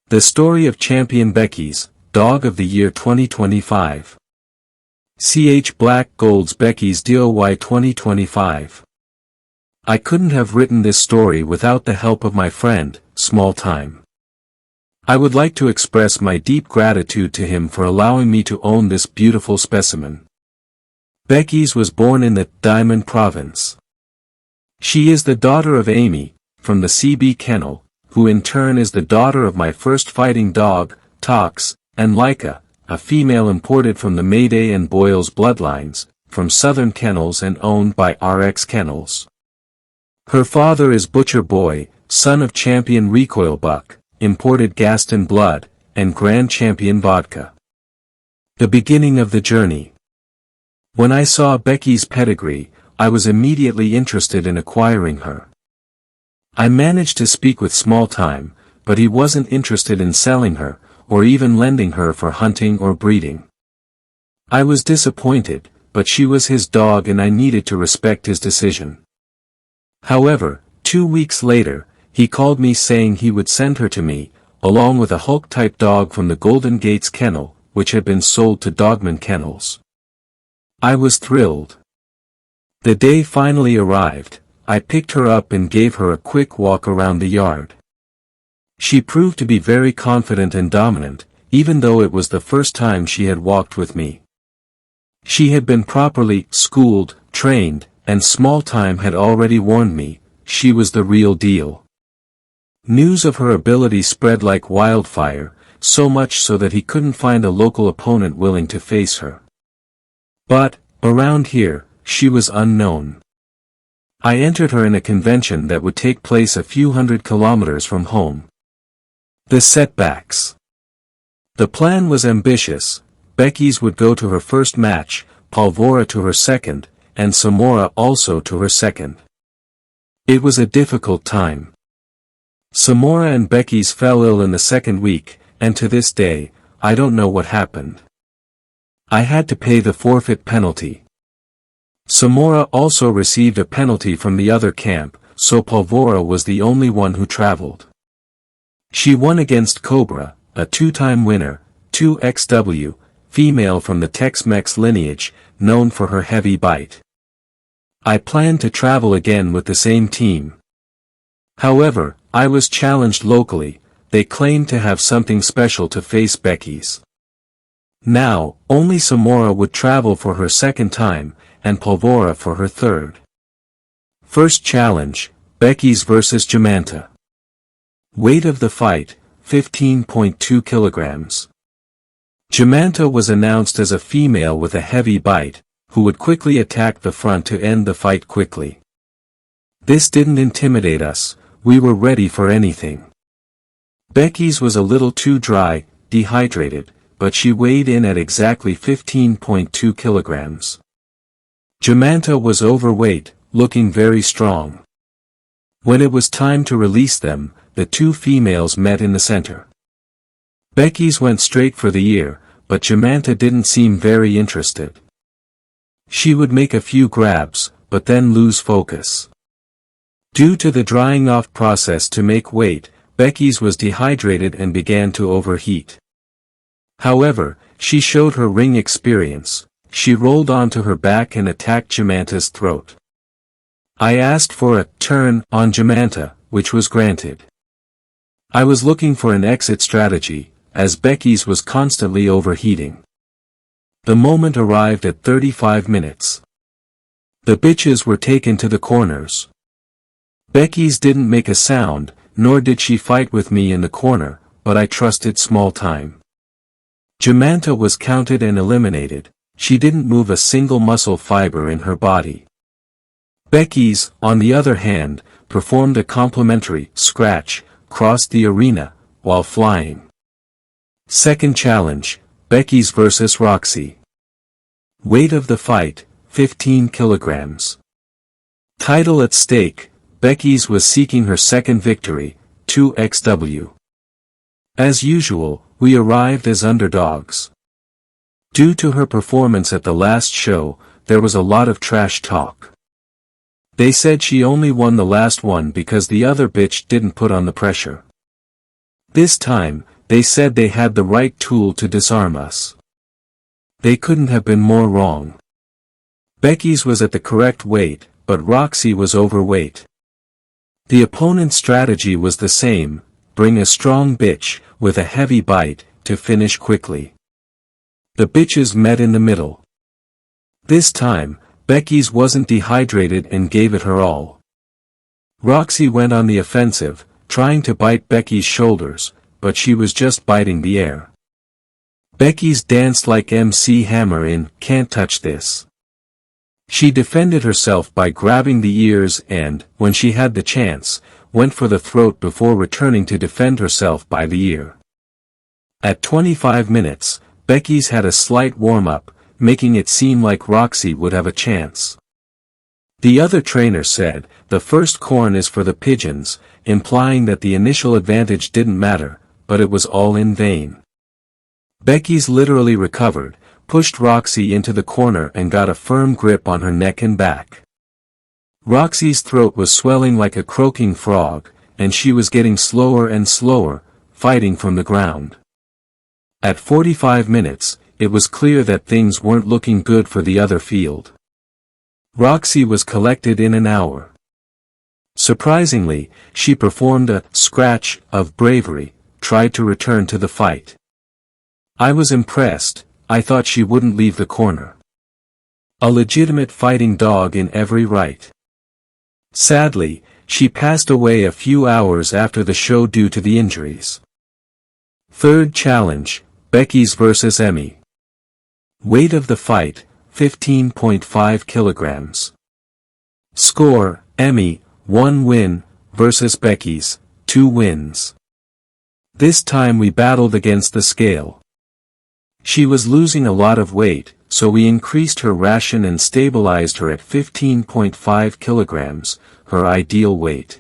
The story of Champion Bekkies, Dog of the Year 2025. Ch Black Gold's Bekkies DOY 2025. I couldn't have written this story without the help of my friend, Smalltime. I would like to express my deep gratitude to him for allowing me to own this beautiful specimen. Bekkies was born in the Diamond Province. She is the daughter of Amy, from the CB Kennel, who in turn is the daughter of my first fighting dog, Tox, and Leica, a female imported from the Mayday and Boyles bloodlines, from Southern Kennels and owned by RX Kennels. Her father is Butcher Boy, son of Campeão Recoil Buck, imported Gaston blood, and Grande Campeã Vodka. The beginning of the journey. When I saw Bekkies' pedigree, I was immediately interested in acquiring her. I managed to speak with Smalltime, but he wasn't interested in selling her, or even lending her for hunting or breeding. I was disappointed, but she was his dog and I needed to respect his decision. However, 2 weeks later, he called me saying he would send her to me, along with a Hulk-type dog from the Golden Gates Kennel, which had been sold to Dogman Kennels. I was thrilled. The day finally arrived. I picked her up and gave her a quick walk around the yard. She proved to be very confident and dominant, even though it was the first time she had walked with me. She had been properly schooled, trained, and Smalltime had already warned me, she was the real deal. News of her ability spread like wildfire, so much so that he couldn't find a local opponent willing to face her. But, around here, she was unknown. I entered her in a convention that would take place a few hundred kilometers from home. The setbacks. The plan was ambitious. Bekkies would go to her first match, Pulvora to her second, and Samora also to her second. It was a difficult time. Samora and Bekkies fell ill in the second week, and to this day, I don't know what happened. I had to pay the forfeit penalty. Samora also received a penalty from the other camp, so Pulvora was the only one who traveled. She won against Cobra, a two-time winner, 2XW, female from the Tex-Mex lineage, known for her heavy bite. I planned to travel again with the same team. However, I was challenged locally. They claimed to have something special to face Bekkies. Now, only Samora would travel for her second time, and Pulvora for her third. First challenge, Bekkies vs. Jamanta. Weight of the fight, 15.2 kilograms. Jamanta was announced as a female with a heavy bite, who would quickly attack the front to end the fight quickly. This didn't intimidate us, we were ready for anything. Bekkies was a little too dry, dehydrated, but she weighed in at exactly 15.2 kilograms. Jamanta was overweight, looking very strong. When it was time to release them, the two females met in the center. Bekkies went straight for the ear, but Jamanta didn't seem very interested. She would make a few grabs, but then lose focus. Due to the drying off process to make weight, Bekkies was dehydrated and began to overheat. However, she showed her ring experience. She rolled onto her back and attacked Jamanta's throat. I asked for a turn on Jamanta, which was granted. I was looking for an exit strategy, as Bekkies was constantly overheating. The moment arrived at 35 minutes. The bitches were taken to the corners. Bekkies didn't make a sound, nor did she fight with me in the corner, but I trusted Smalltime. Jamanta was counted and eliminated. She didn't move a single muscle fiber in her body. Bekkies, on the other hand, performed a complimentary scratch, crossed the arena, while flying. Second challenge, Bekkies vs. Roxy. Weight of the fight, 15 kilograms. Title at stake, Bekkies was seeking her second victory, 2XW. As usual, we arrived as underdogs. Due to her performance at the last show, there was a lot of trash talk. They said she only won the last one because the other bitch didn't put on the pressure. This time, they said they had the right tool to disarm us. They couldn't have been more wrong. Bekkies was at the correct weight, but Roxy was overweight. The opponent's strategy was the same: bring a strong bitch, with a heavy bite, to finish quickly. The bitches met in the middle. This time, Bekkies wasn't dehydrated and gave it her all. Roxy went on the offensive, trying to bite Bekkies' shoulders, but she was just biting the air. Bekkies danced like MC Hammer in Can't Touch This. She defended herself by grabbing the ears and, when she had the chance, went for the throat before returning to defend herself by the ear. At 25 minutes, Bekkies had a slight warm-up, making it seem like Roxy would have a chance. The other trainer said, "The first corn is for the pigeons," implying that the initial advantage didn't matter, but it was all in vain. Bekkies literally recovered, pushed Roxy into the corner and got a firm grip on her neck and back. Roxy's throat was swelling like a croaking frog, and she was getting slower and slower, fighting from the ground. At 45 minutes, it was clear that things weren't looking good for the other field. Roxy was collected in an hour. Surprisingly, she performed a scratch of bravery, tried to return to the fight. I was impressed. I thought she wouldn't leave the corner. A legitimate fighting dog in every right. Sadly, she passed away a few hours after the show due to the injuries. Third challenge, Bekkies vs. Emmy. Weight of the fight, 15.5 kilograms. Score, Emmy, 1 win, versus Bekkies, 2 wins. This time we battled against the scale. She was losing a lot of weight, so we increased her ration and stabilized her at 15.5 kilograms, her ideal weight.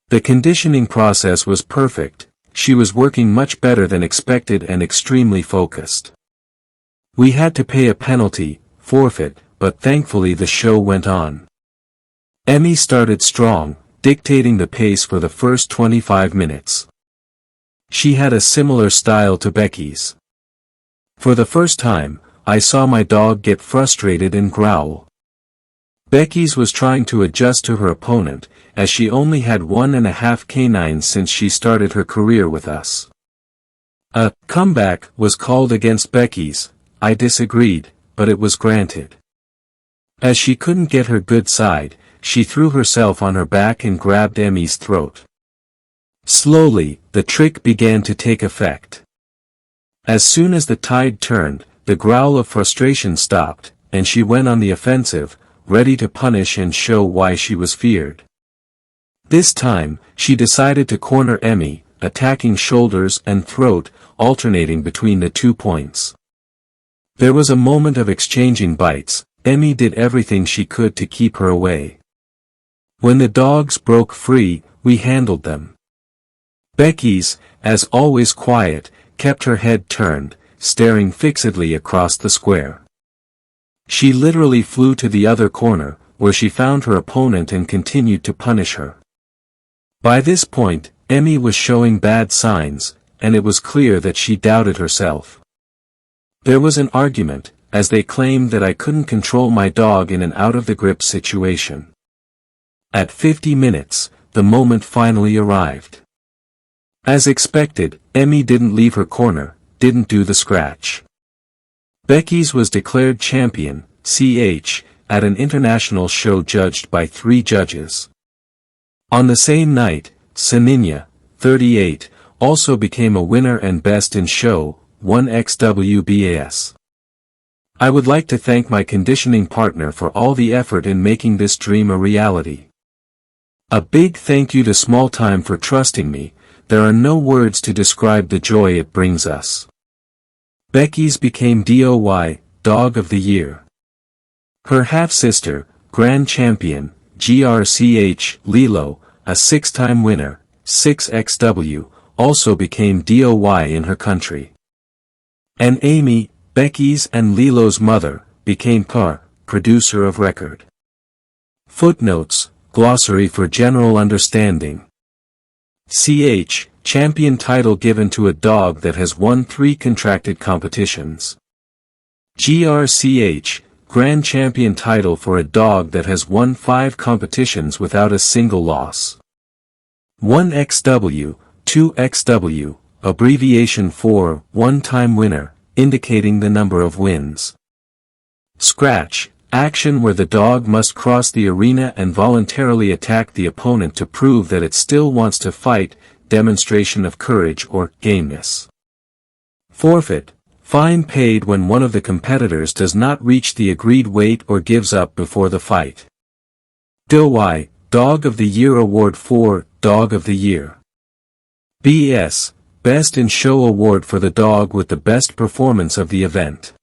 The conditioning process was perfect. She was working much better than expected and extremely focused. We had to pay a penalty, forfeit, but thankfully the show went on. Emmy started strong, dictating the pace for the first 25 minutes. She had a similar style to Bekkies. For the first time, I saw my dog get frustrated and growl. Bekkies was trying to adjust to her opponent, as she only had 1.5 canines since she started her career with us. A comeback was called against Bekkies. I disagreed, but it was granted. As she couldn't get her good side, she threw herself on her back and grabbed Emmy's throat. Slowly, the trick began to take effect. As soon as the tide turned, the growl of frustration stopped, and she went on the offensive, ready to punish and show why she was feared. This time, she decided to corner Emmy, attacking shoulders and throat, alternating between the 2 points. There was a moment of exchanging bites. Emmy did everything she could to keep her away. When the dogs broke free, we handled them. Bekkies, as always quiet, kept her head turned, staring fixedly across the square. She literally flew to the other corner, where she found her opponent and continued to punish her. By this point, Emmy was showing bad signs, and it was clear that she doubted herself. There was an argument, as they claimed that I couldn't control my dog in an out-of-the-grip situation. At 50 minutes, the moment finally arrived. As expected, Emmy didn't leave her corner, didn't do the scratch. Bekkies was declared champion, CH, at an international show judged by 3 judges. On the same night, Saninya, 38, also became a winner and best in show, 1xWBAS. I would like to thank my conditioning partner for all the effort in making this dream a reality. A big thank you to Smalltime for trusting me. There are no words to describe the joy it brings us. Bekkies became DOY, Dog of the Year. Her half-sister, Grand Champion, GRCH, Lilo, a 6-time winner, 6xW, also became DOY in her country. And Amy, Bekkies and Lilo's mother, became producer of record. Footnotes, glossary for general understanding. CH, champion title given to a dog that has won 3 contracted competitions. GRCH, Grand Champion title for a dog that has won 5 competitions without a single loss. 1XW, 2XW, abbreviation for one-time winner, indicating the number of wins. Scratch, action where the dog must cross the arena and voluntarily attack the opponent to prove that it still wants to fight, demonstration of courage or gameness. Forfeit, fine paid when one of the competitors does not reach the agreed weight or gives up before the fight. DOY, Dog of the Year Award for Dog of the Year. BS, Best in Show Award for the dog with the best performance of the event.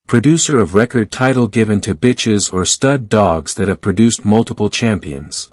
Producer of record title given to bitches or stud dogs that have produced multiple champions.